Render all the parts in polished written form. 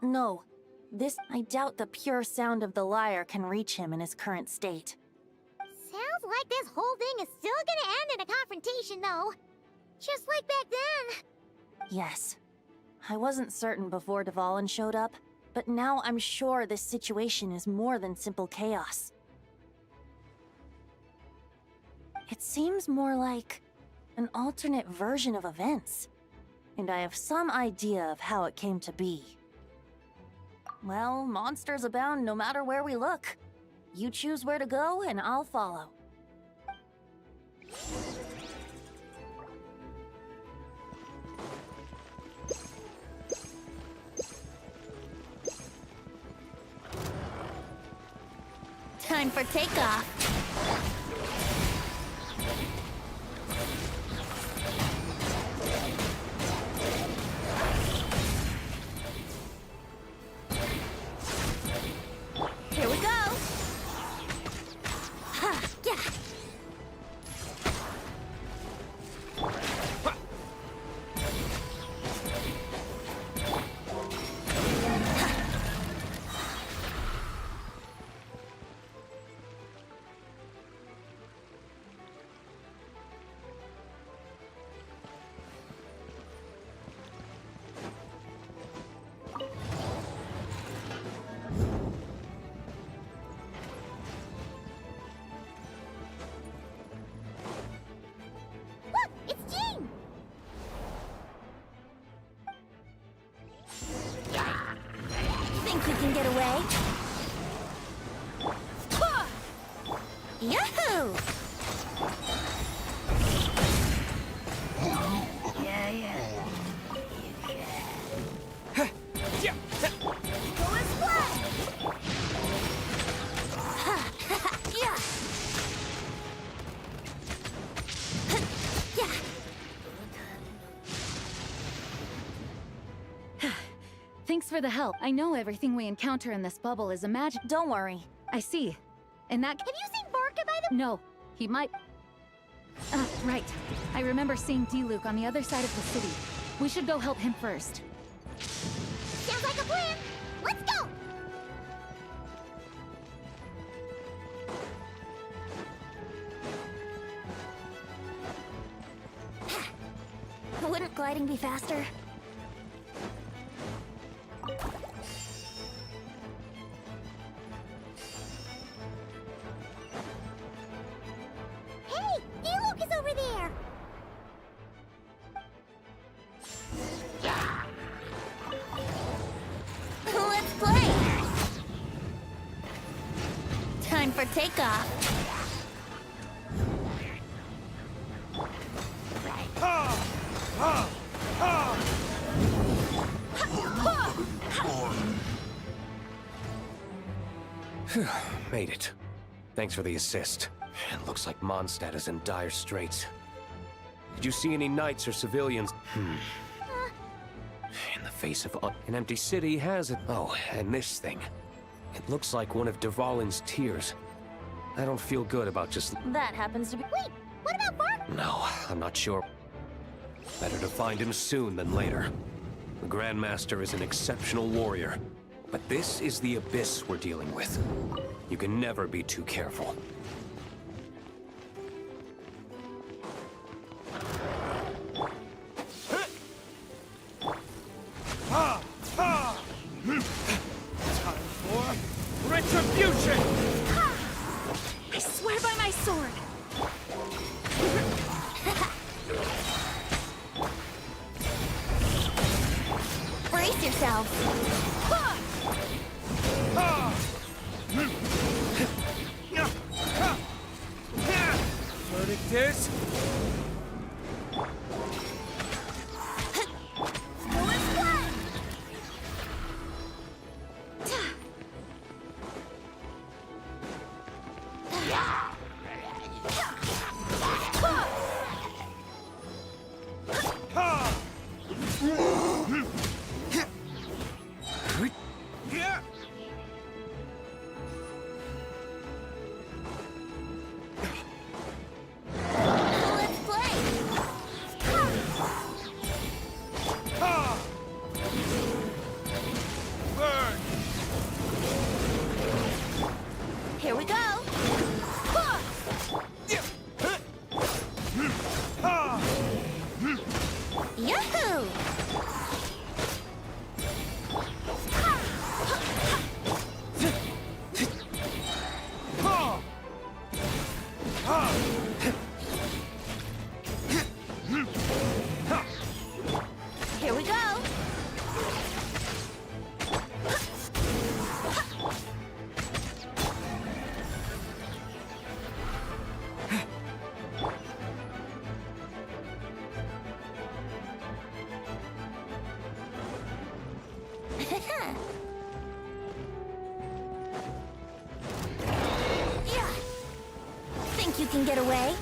No. I doubt the pure sound of the lyre can reach him in his current state. Sounds like this whole thing is still gonna end in a confrontation, though. Just like back then. Yes. I wasn't certain before Dvalin showed up, but now I'm sure this situation is more than simple chaos. It seems more like an alternate version of events, and I have some idea of how it came to be. Well, monsters abound no matter where we look. You choose where to go, and I'll follow. Time for takeoff. Here we go. Ha, yeah. Look, it's Jean. Think you can get away? Yahoo! Go and splash! Yeah! Thanks for the help. I know everything we encounter in this bubble is imagined. Don't worry. I see. And that... Have you seen Varka by the... No, he might... right. I remember seeing D-Luke on the other side of the city. We should go help him first. Sounds like a plan. Let's go! Wouldn't gliding be faster? Hey, D-Luke is over there! Let's play! Time for takeoff. Made it. Thanks for the assist. It looks like Mondstadt is in dire straits. Did you see any knights or civilians? In the face of an empty city has it. Oh, and this thing. It looks like one of Dvalin's tears. I don't feel good about just... That happens to be... Wait, what about Varka? No, I'm not sure. Better to find him soon than later. The Grandmaster is an exceptional warrior. But this is the abyss we're dealing with. You can never be too careful. Time for retribution! I swear by my sword! Brace yourself. Verdict is... Go and splash! Let's play! you can get away?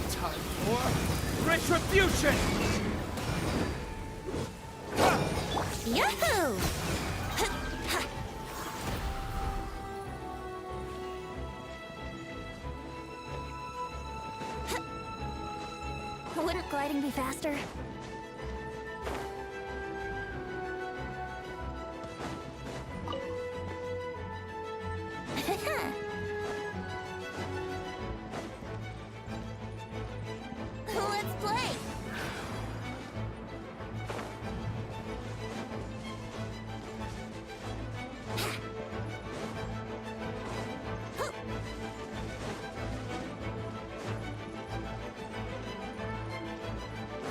Time for retribution! Yahoo! Wouldn't gliding be faster? Let's play!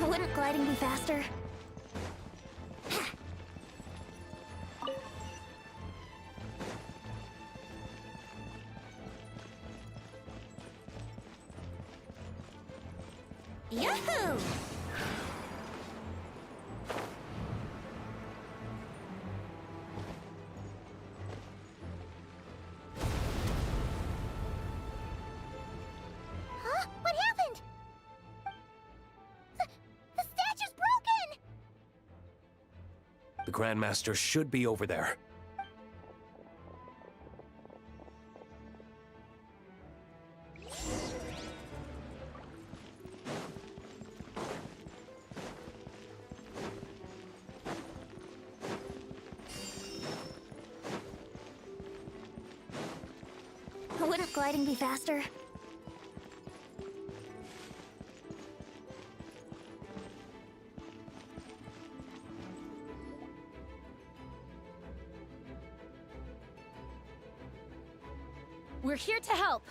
Wouldn't gliding be faster? Yahoo! Huh? What happened? The statue's broken! The Grandmaster should be over there. Wouldn't gliding be faster? We're here to help.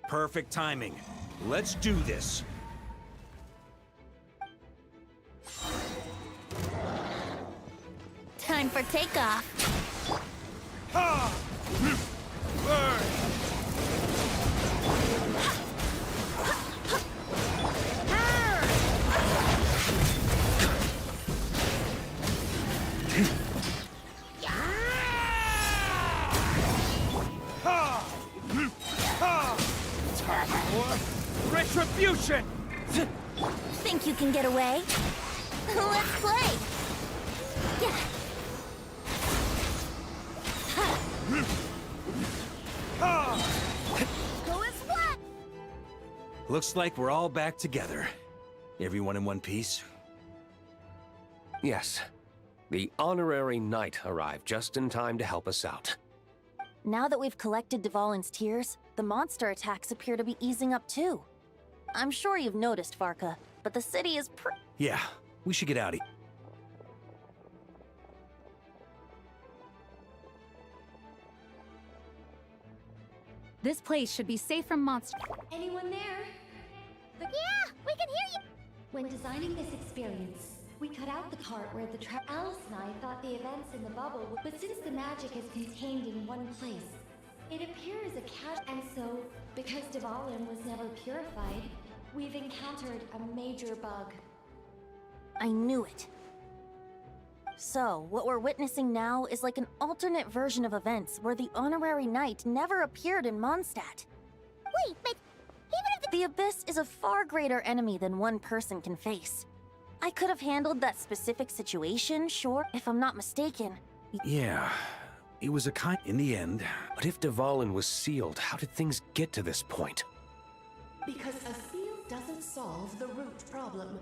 Perfect timing. Let's do this. Time for takeoff. Ha! Burn! Time for retribution! Think you can get away? Let's play! Yeah. Go as what? Looks like we're all back together. Everyone in one piece? Yes. The honorary knight arrived just in time to help us out. Now that we've collected Dvalin's tears, the monster attacks appear to be easing up too. I'm sure you've noticed, Varka, but the city is Yeah, we should get out of here. This place should be safe from monsters. Anyone there? Yeah, we can hear you! When designing this experience, we cut out the part where the trap. Alice and I thought the events in the bubble would, but since the magic is contained in one place, it appears a cat. And so, because Dvalin was never purified, we've encountered a major bug. I knew it. So, what we're witnessing now is like an alternate version of events where the honorary knight never appeared in Mondstadt. Wait, but even if The Abyss is a far greater enemy than one person can face. I could have handled that specific situation, sure, if I'm not mistaken. Yeah, it was a kind in the end. But if Dvalin was sealed, how did things get to this point? Because a seal doesn't solve the root problem.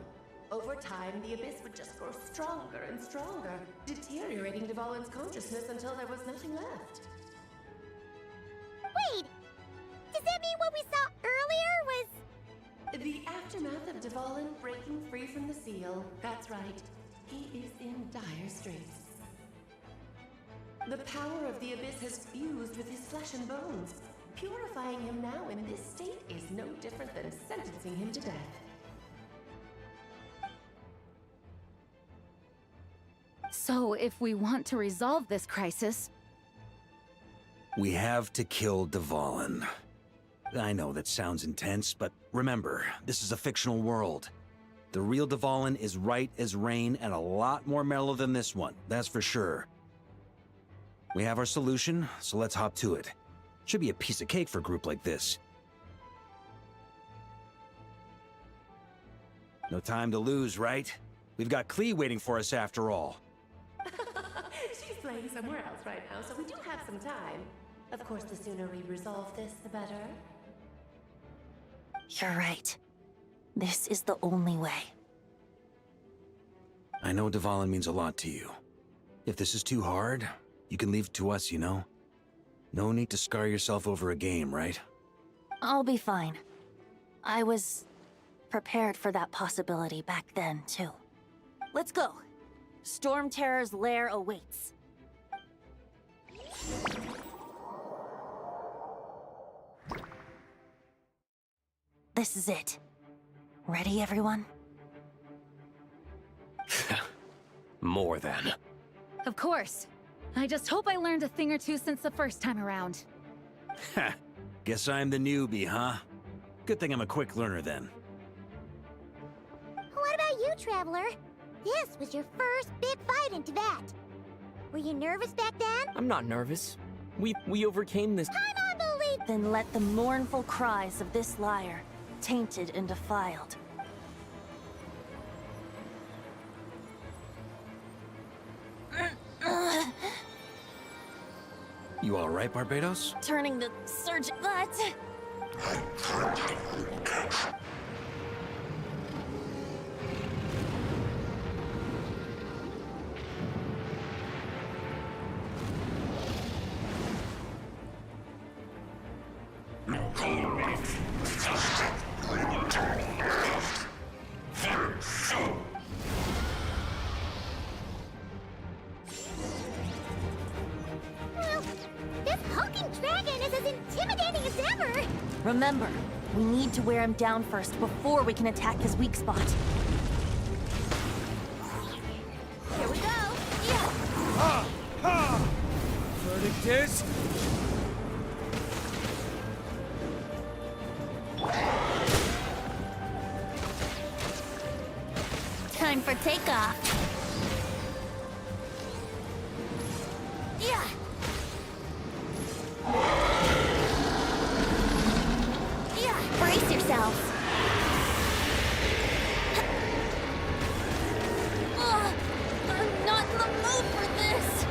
Over time, the Abyss would just grow stronger and stronger, deteriorating Dvalin's consciousness until there was nothing left. Wait! Does that mean what we saw earlier was... The aftermath of Dvalin breaking free from the seal. That's right. He is in dire straits. The power of the Abyss has fused with his flesh and bones. Purifying him now in this state is no different than sentencing him to death. So, if we want to resolve this crisis, We have to kill Dvalin. I know that sounds intense, but remember, this is a fictional world. The real Dvalin is right as rain and a lot more mellow than this one, that's for sure. We have our solution, so let's hop to it. Should be a piece of cake for a group like this. No time to lose, right? We've got Klee waiting for us after all. She's playing somewhere else right now, so we do have some time. Of course, the sooner we resolve this, the better. You're right. This is the only way. I know Dvalin means a lot to you. If this is too hard, you can leave it to us, you know? No need to scar yourself over a game, right? I'll be fine. I was prepared for that possibility back then, too. Let's go. Storm Terror's lair awaits. This is it. Ready, everyone? More than. Of course. I just hope I learned a thing or two since the first time around. Ha! Guess I'm the newbie, huh? Good thing I'm a quick learner then. What about you, Traveler? This was your first big fight in Tibet. Were you nervous back then? I'm not nervous. We overcame this. I'm unbelievable. Then let the mournful cries of this liar, tainted and defiled, You all right, Barbados? turning the surge. What? Well, this hulking dragon is as intimidating as ever. Remember, we need to wear him down first before we can attack his weak spot. Here we go. Yeah. Verdict is... Time for takeoff. Yeah. Yeah. Brace yourselves. Ugh, I'm not in the mood for this.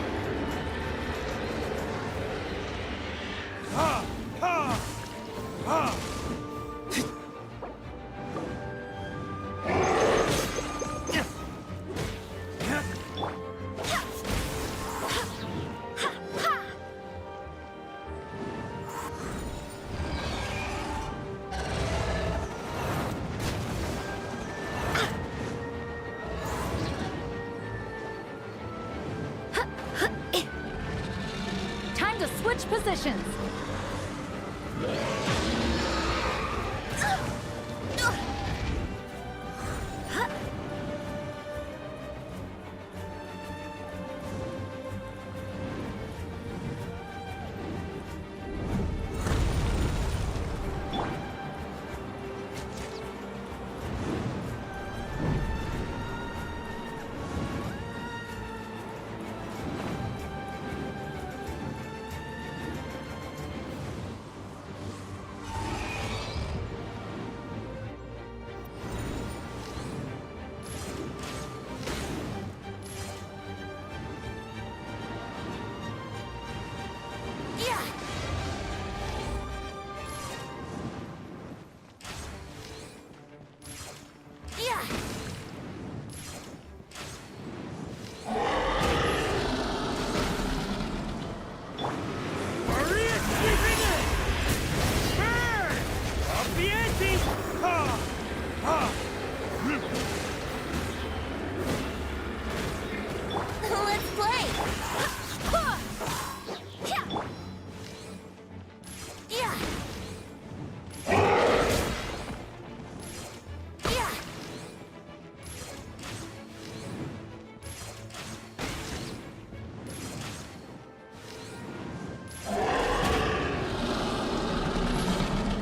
Time to switch positions. Yeah. Yeah. Let's play. Yeah. Yeah.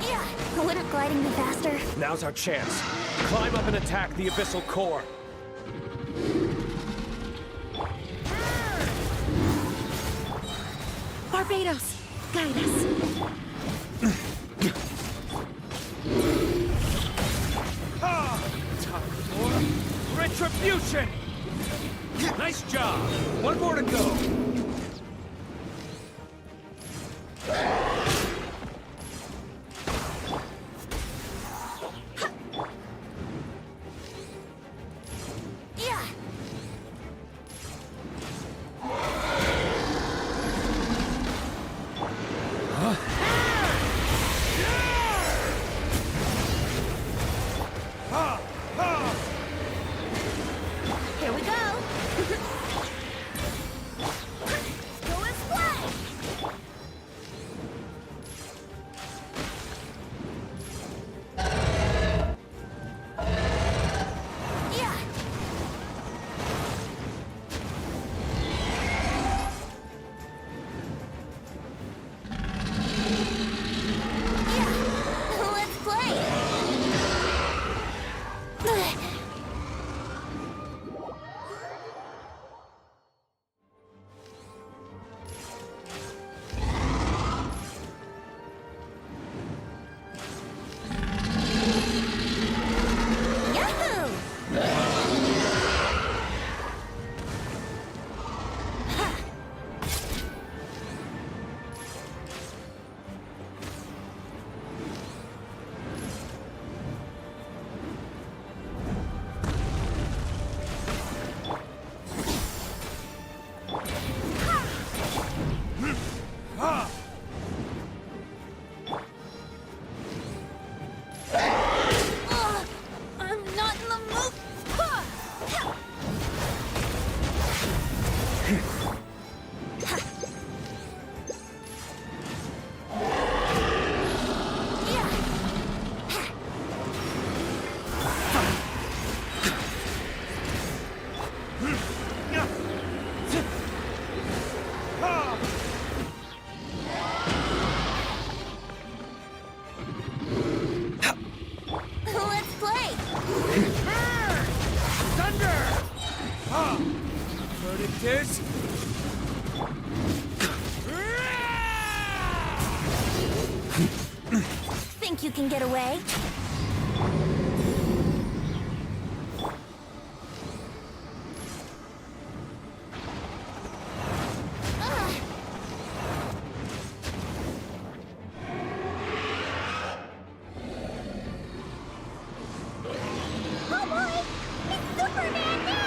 Yeah. Wouldn't gliding be faster? Now's our chance. Climb up and attack the abyssal core. Kratos, guide us. Time for retribution! Nice job! One more to go! Yeah! Here we go! Go and play! Yeah! Yeah! Let's play! Yahoo! I'm not in the mood. Let's play. Thunder! What it is? Think you can get away? Oh boy! It's Superman now!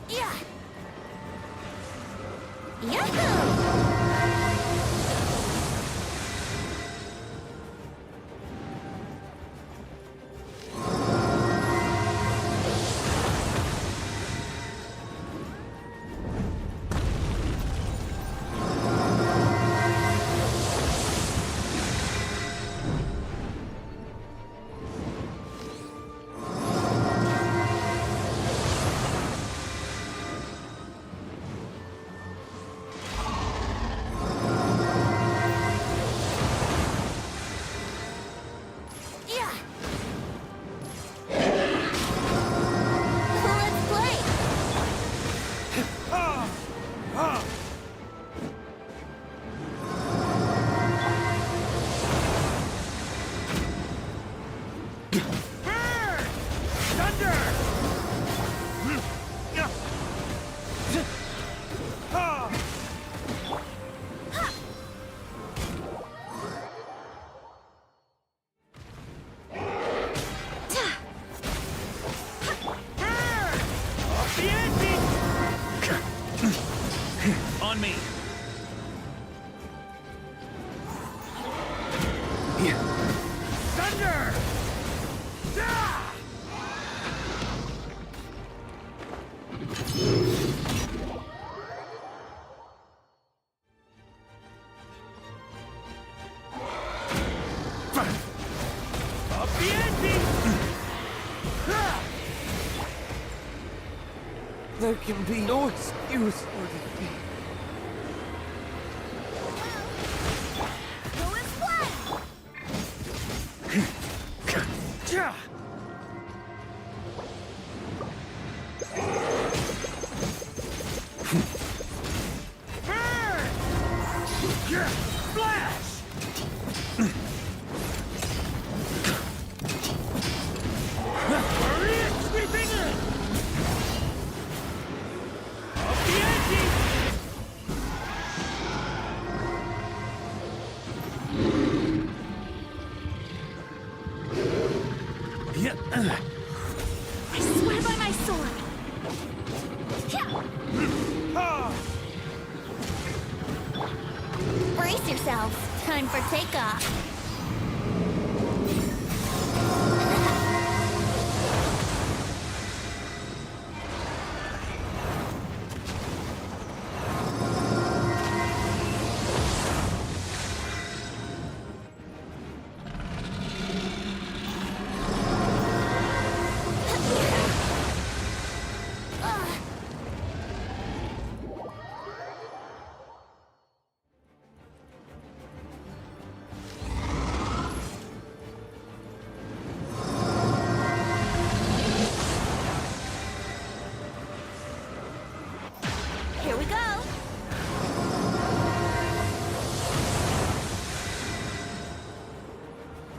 Yeah! Yahoo! There can be no excuse for defeat. Go and play! I swear by my sword! Brace yourselves. Time for takeoff. Here we go.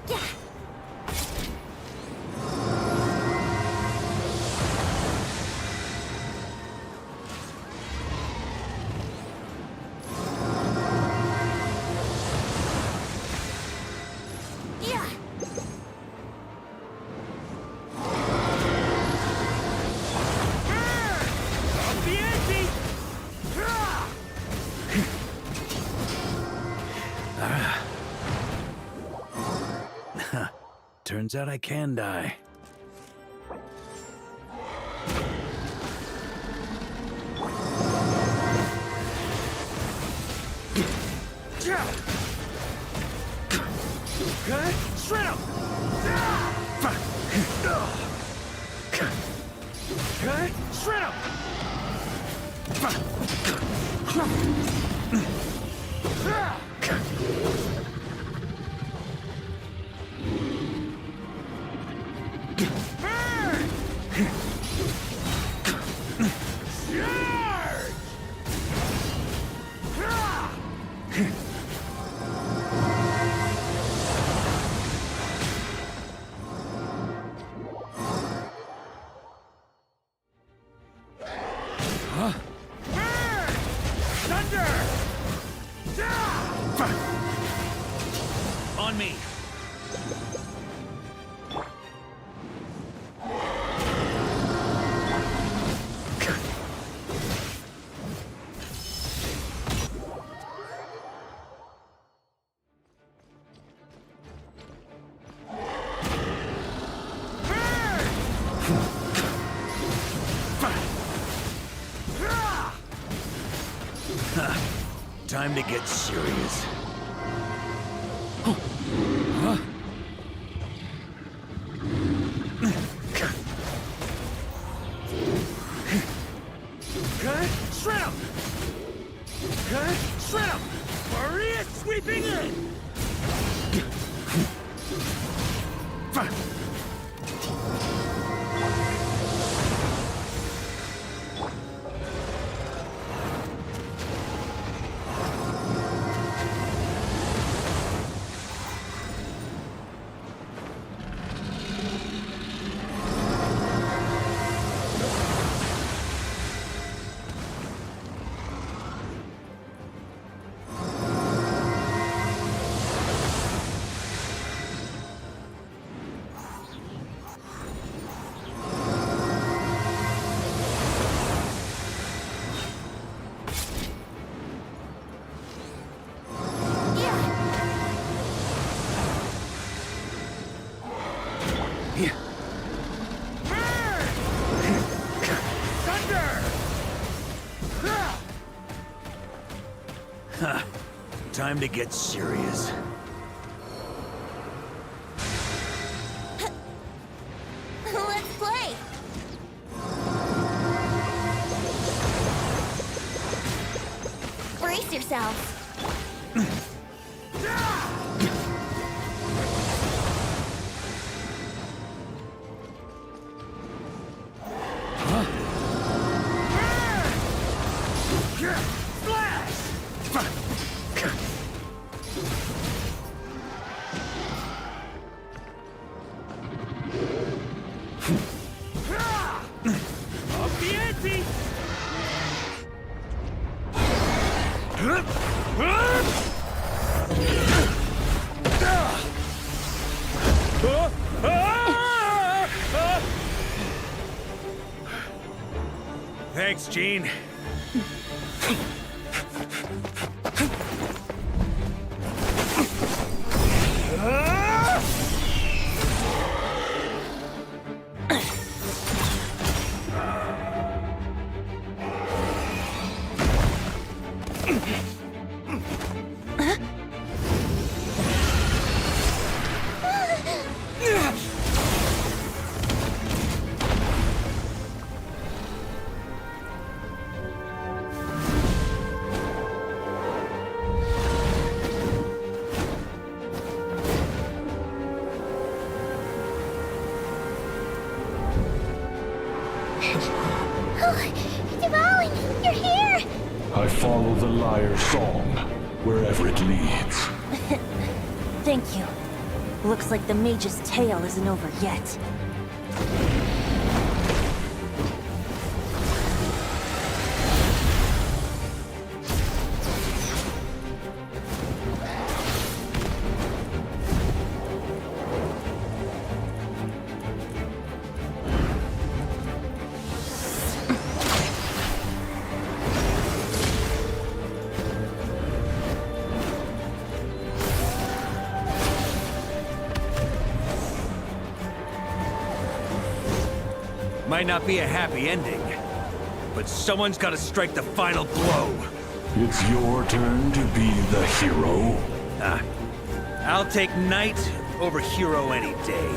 Yeah. Yeah. Turns out I can die. Shred him! Shred him! On me! Time to get serious. Shred him! Shred him! Maria sweeping in! Time to get serious. Let's play. south. Thanks, Gene. Dvalin, you're here! I follow the lyre's song, wherever it leads. Thank you. Looks like the mage's tale isn't over yet. Might not be a happy ending, but someone's gotta strike the final blow. It's your turn to be the hero. I'll take knight over hero any day.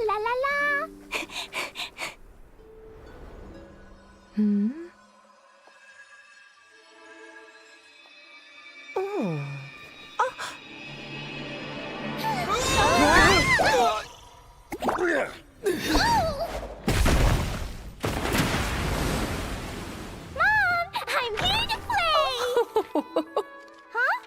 La la la! Mom, I'm here to play! Huh?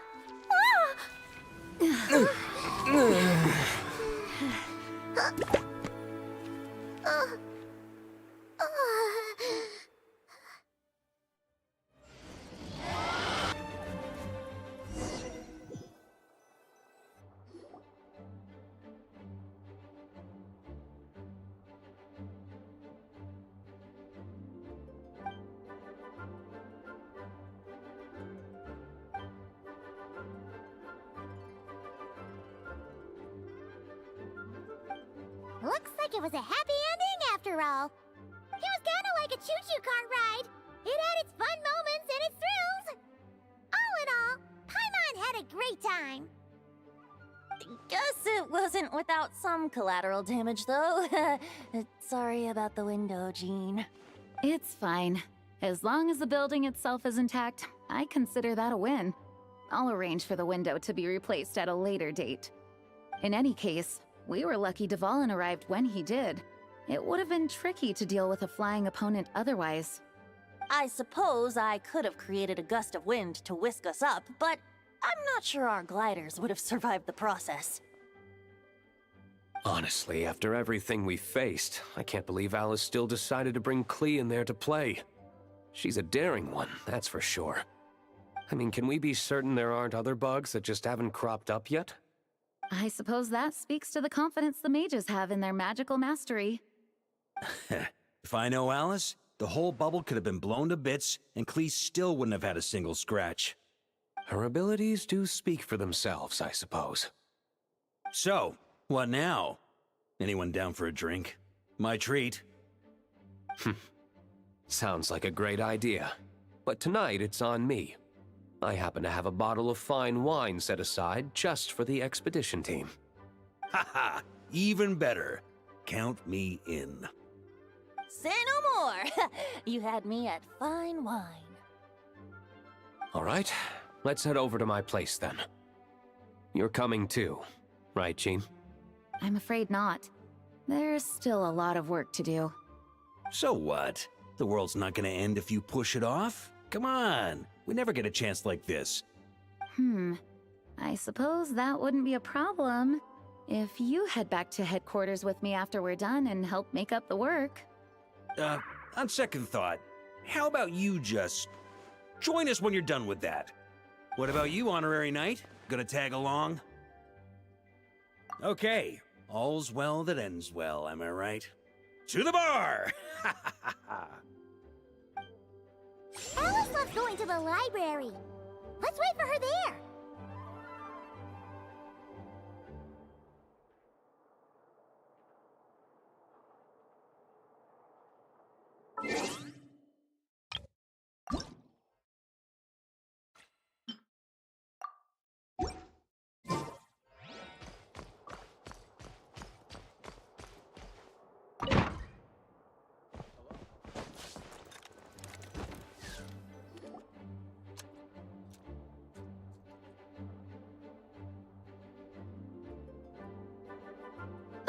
Looks like it was a happy ending after all. It was kinda like a choo-choo cart ride. It had its fun moments and its thrills. All in all, Paimon had a great time. Guess it wasn't without some collateral damage, though. Sorry about the window, Jean. It's fine. As long as the building itself is intact, I consider that a win. I'll arrange for the window to be replaced at a later date. In any case, we were lucky Dvalin arrived when he did. It would have been tricky to deal with a flying opponent otherwise. I suppose I could have created a gust of wind to whisk us up, but I'm not sure our gliders would have survived the process. Honestly, after everything we faced, I can't believe Alice still decided to bring Klee in there to play. She's a daring one, that's for sure. I mean, can we be certain there aren't other bugs that just haven't cropped up yet? I suppose that speaks to the confidence the mages have in their magical mastery. If I know Alice, the whole bubble could have been blown to bits, and Klee still wouldn't have had a single scratch. Her abilities do speak for themselves, I suppose. So, what now? Anyone down for a drink? My treat. Sounds like a great idea. But tonight it's on me. I happen to have a bottle of fine wine set aside just for the expedition team. Haha, even better. Count me in. Say no more! You had me at fine wine. All right, let's head over to my place then. You're coming too, right, Jean? I'm afraid not. There's still a lot of work to do. So what? The world's not gonna end if you push it off? Come on, we never get a chance like this. I suppose that wouldn't be a problem if you head back to headquarters with me after we're done and help make up the work. On second thought, how about you just join us when you're done with that? What about you, Honorary Knight? Gonna tag along? Okay, all's well that ends well, am I right? To the bar! Alice loves going to the library. Let's wait for her there.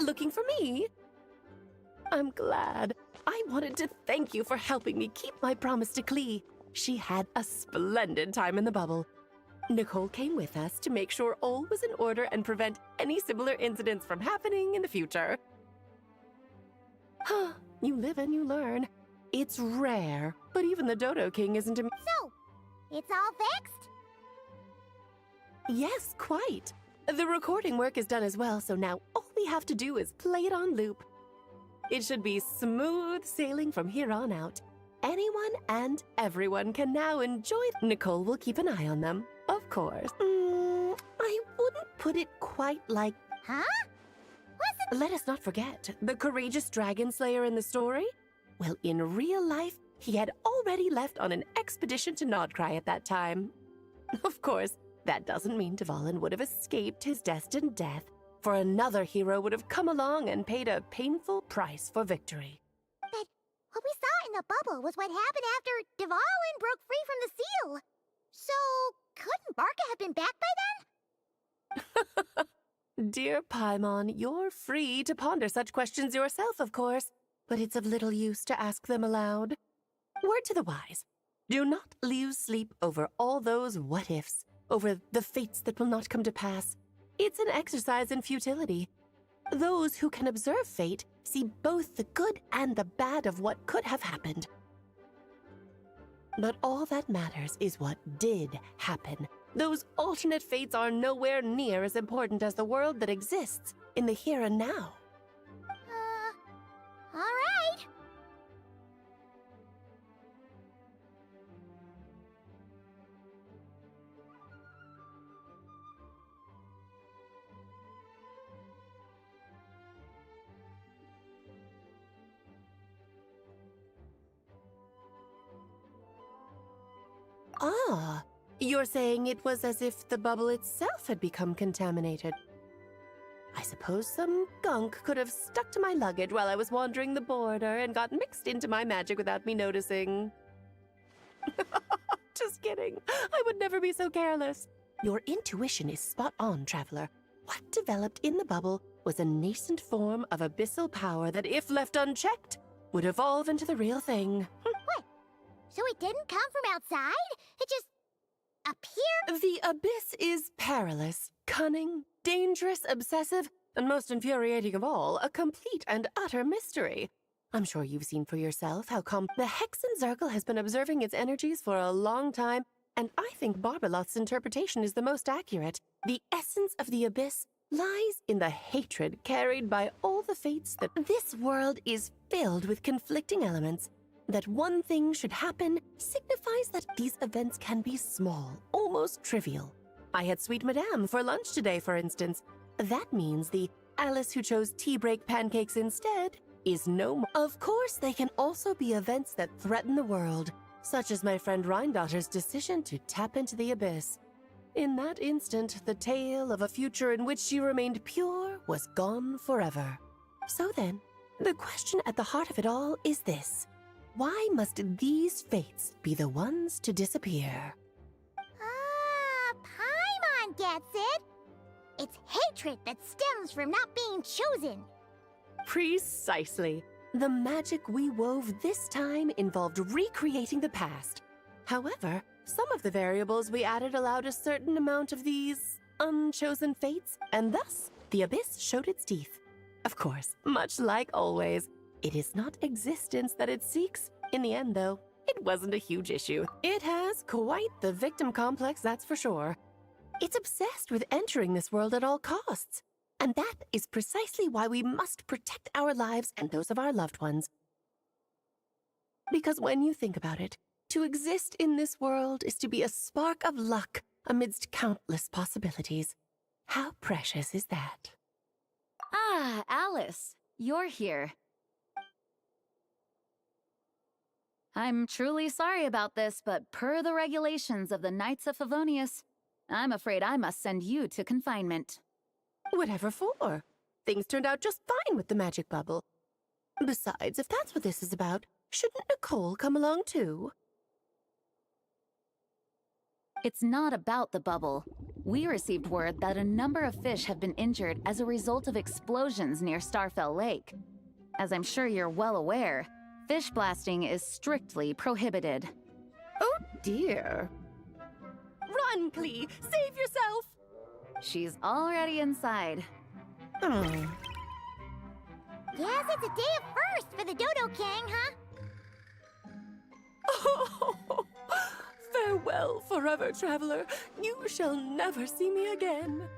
Looking for me? I'm glad. I wanted to thank you for helping me keep my promise to Klee. She had a splendid time in the bubble. Nicole came with us to make sure all was in order and prevent any similar incidents from happening in the future. You live and you learn. It's rare, but even the Dodo King isn't a... So, it's all fixed? Yes, quite. The recording work is done as well, so now all we have to do is play it on loop. It should be smooth sailing from here on out. Anyone and everyone can now enjoy. Nicole will keep an eye on them, of course. I wouldn't put it quite like... Huh? Let us not forget, the courageous dragon slayer in the story? Well, in real life, he had already left on an expedition to Nodcry at that time. Of course, that doesn't mean Dvalin would have escaped his destined death, for another hero would have come along and paid a painful price for victory. But what we saw in the bubble was what happened after Dvalin broke free from the seal. So, couldn't Varka have been back by then? Dear Paimon, you're free to ponder such questions yourself, of course, but it's of little use to ask them aloud. Word to the wise, do not lose sleep over all those what-ifs, over the fates that will not come to pass. It's an exercise in futility. Those who can observe fate see both the good and the bad of what could have happened. But all that matters is what did happen. Those alternate fates are nowhere near as important as the world that exists in the here and now. All right. Ah, you're saying it was as if the bubble itself had become contaminated. I suppose some gunk could have stuck to my luggage while I was wandering the border and got mixed into my magic without me noticing. Just kidding. I would never be so careless. Your intuition is spot on, Traveler. What developed in the bubble was a nascent form of abyssal power that, if left unchecked, would evolve into the real thing. So it didn't come from outside? It just appeared? The Abyss is perilous, cunning, dangerous, obsessive, and most infuriating of all, a complete and utter mystery. I'm sure you've seen for yourself how the Hexen Circle has been observing its energies for a long time, and I think Barbalot's interpretation is the most accurate. The essence of the Abyss lies in the hatred carried by all the fates that this world is filled with conflicting elements. That one thing should happen signifies that these events can be small, almost trivial. I had Sweet Madame for lunch today, for instance. That means the Alice who chose tea break pancakes instead is no more. Of course, they can also be events that threaten the world, such as my friend Rhindotter's decision to tap into the Abyss. In that instant, the tale of a future in which she remained pure was gone forever. So then, the question at the heart of it all is this. Why must these fates be the ones to disappear? Ah, Paimon gets it! It's hatred that stems from not being chosen. Precisely. The magic we wove this time involved recreating the past. However, some of the variables we added allowed a certain amount of these unchosen fates, and thus the Abyss showed its teeth. Of course, much like always, it is not existence that it seeks. In the end, though, it wasn't a huge issue. It has quite the victim complex, that's for sure. It's obsessed with entering this world at all costs. And that is precisely why we must protect our lives and those of our loved ones. Because when you think about it, to exist in this world is to be a spark of luck amidst countless possibilities. How precious is that? Ah, Alice, you're here. I'm truly sorry about this, but per the regulations of the Knights of Favonius, I'm afraid I must send you to confinement. Whatever for? Things turned out just fine with the magic bubble. Besides, if that's what this is about, shouldn't Nicole come along too? It's not about the bubble. We received word that a number of fish have been injured as a result of explosions near Starfell Lake. As I'm sure you're well aware, fish blasting is strictly prohibited. Oh dear. Run, Clee! Save yourself! She's already inside. Guess it's a day of first for the Dodo King, huh? Oh, farewell, forever traveler. You shall never see me again.